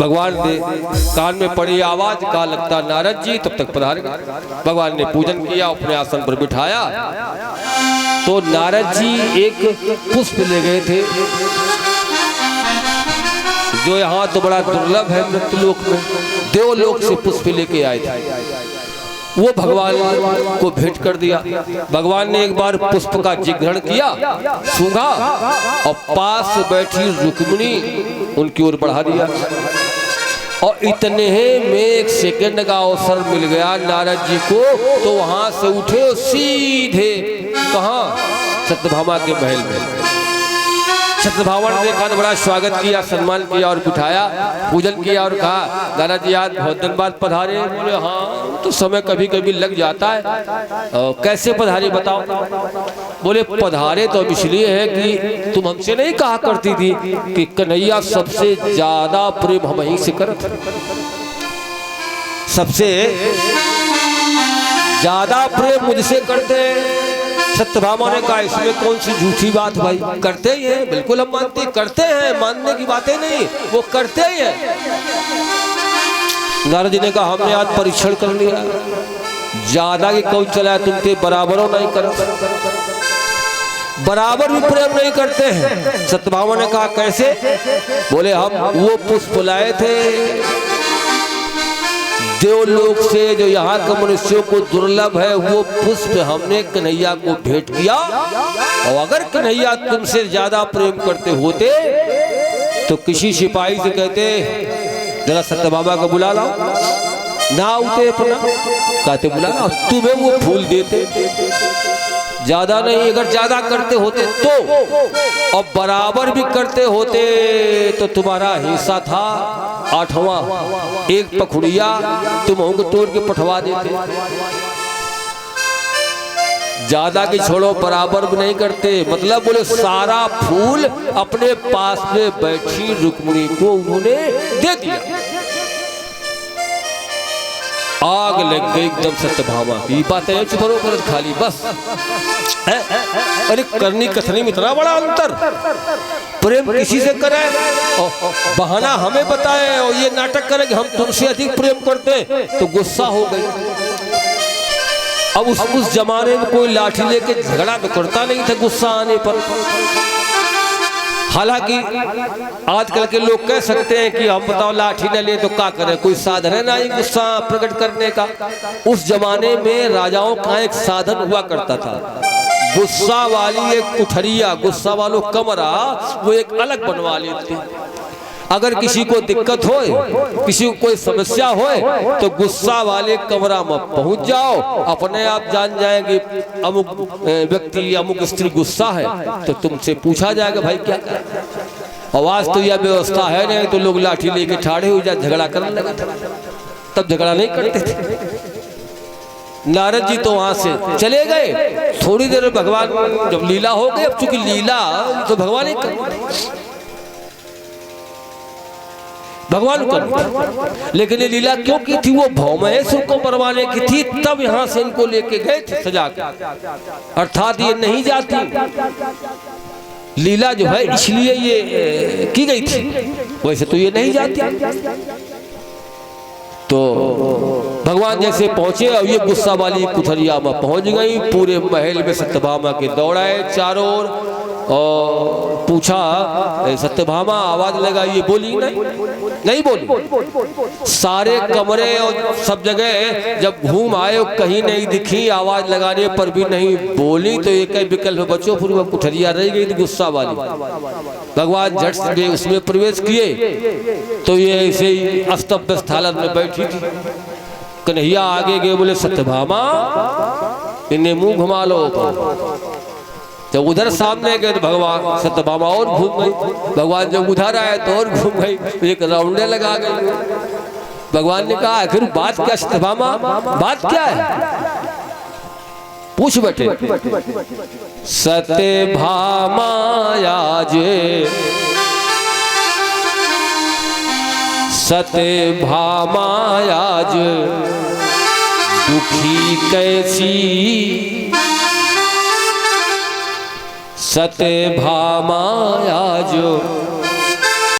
भगवान ने कान में पड़ी आवाज, कहा लगता नारद जी तब तक पधार गए। भगवान ने पूजन किया, अपने आसन पर बिठाया तो नारद जी एक पुष्प ले गए थे जो यहाँ तो बड़ा दुर्लभ है, मृत्युलोक में देवलोक से पुष्प लेके आए थे। वो भगवान को भेंट कर दिया। भगवान ने एक बार पुष्प का जिग्रहण किया, सूंघा और पास बैठी रुक्मिणी उनकी ओर बढ़ा दिया और इतने में एक सेकंड का अवसर मिल गया नारद जी को, तो वहां से उठे सीधे कहाँ, सत्यभामा के महल में। सत्यभामा ने देखा तो बड़ा स्वागत किया, सम्मान किया और बिठाया, पूजन किया और कहा नारद जी आज बहुत दिन बाद पधारे। बोले हाँ तो समय कभी कभी लग जाता है, कैसे पधारे बताओ। बोले पधारे तो अब इसलिए है कि तुम हमसे नहीं कहा करती थी कि कन्हैया सबसे ज्यादा प्रेम हम ही से करते, सबसे ज्यादा प्रेम मुझसे करते। सत्यभामा ने कहा इसमें कौन सी झूठी बात भाई, करते ही है, बिल्कुल हम मानते करते हैं, मानने की बातें नहीं, वो करते ही है। नारद जी ने कहा हमने आज परीक्षण कर लिया, ज्यादा की कौन चला है, तुम बराबरों नहीं करते, बराबर भी प्रेम नहीं करते हैं। सत्यभामा ने कहा कैसे। बोले हम वो पुष्प लाए थे देवलोक से जो यहाँ के मनुष्यों को दुर्लभ है, वो पुष्प हमने कन्हैया को भेंट किया, और अगर कन्हैया तुमसे ज्यादा प्रेम करते होते तो किसी सिपाही से कहते जरा सत्यभामा को बुला लाओ, ना आते अपना कहते बुला लाओ, तुम्हें वो फूल देते। ज्यादा नहीं, अगर ज्यादा करते होते तो, और बराबर भी करते होते तो तुम्हारा हिस्सा था 8वां, एक पखुड़िया तुम हमको तोड़ के पठवा देते। ज्यादा की छोड़ो, बराबर भी नहीं करते, मतलब बोले सारा फूल अपने पास में बैठी रुक्मिणी को उन्होंने दे दिया। आग लग गई एकदम सत्यभामा की। बातें चुपरो कर खाली बस अरे करनी कथनी में इतना बड़ा अंतर, प्रेम किसी से करे बहाना हमें बताए और ये नाटक करे कि हम तुमसे अधिक प्रेम करते, तो गुस्सा हो गई। अब उस जमाने में कोई लाठी लेके झगड़ा तो करता नहीं था गुस्सा आने पर। हालांकि आजकल के लोग कह सकते हैं कि हम बताओ लाठी न ले तो क्या करें, कोई साधन है ना ही गुस्सा प्रकट करने का। उस जमाने में राजाओं का एक साधन हुआ करता था, गुस्सा वाली एक कुठरिया, गुस्सा वालों कमरा वो एक अलग बनवा लेते। अगर किसी को दिक्कत हो, किसी को कोई समस्या हो, तो गुस्सा वाले कमरा में पहुंच जाओ, अपने आप जान जाएंगे अमुक व्यक्ति अमुक स्त्री गुस्सा है, तो तुमसे पूछा जाएगा भाई क्या करें। आवाज तो यह व्यवस्था है नहीं तो लोग लाठी लेके ठाड़े हो जाए झगड़ा करने लगा था, तब झगड़ा नहीं करते थे। नारद जी तो वहां से चले गए। थोड़ी देर भगवान जब लीला हो गई, अब चूंकि लीला तो भगवान ही भगवान कर, लेकिन ये लीला क्यों की थी, वो भौमहेश को मरवाने की थी, तब यहाँ से इनको लेके गए थे सजा के। अर्थात ये नहीं जाती लीला जो है इसलिए ये की गई थी, वैसे तो ये नहीं जाती। तो भगवान जैसे पहुंचे और ये गुस्सा वाली कुठरिया में पहुंच गई। पूरे महल में सत्यभामा के दौड़ाए चारों ओर और पूछा सत्यभामा, आवाज लगाई, बोली नहीं बोली। सारे कमरे और सब जगह जब घूम आए कहीं नहीं दिखी, आवाज लगाने पर भी नहीं बोली, तो एक ही विकल्प बचो, फिर वो कुठरिया रह गई गुस्सा वाली। भगवान झट से उसमें प्रवेश किए तो ये ऐसे ही अस्तव्य हालत में बैठी थी। कन्हैया आगे गए, बोले सत्यभामा इन्हें मुंह घुमा लो। जब उधर सामने गए तो भगवान सत्यभामा और घूम गई। भगवान जब उधर आए तो और घूम गई, एक राउंडे लगा गई। भगवान ने कहा आखिर बात क्या सत्यभामा, बात क्या है, पूछ बैठे। सत्यभामा आज सत्यभामा आज दुखी कैसी, सत्यभामा आज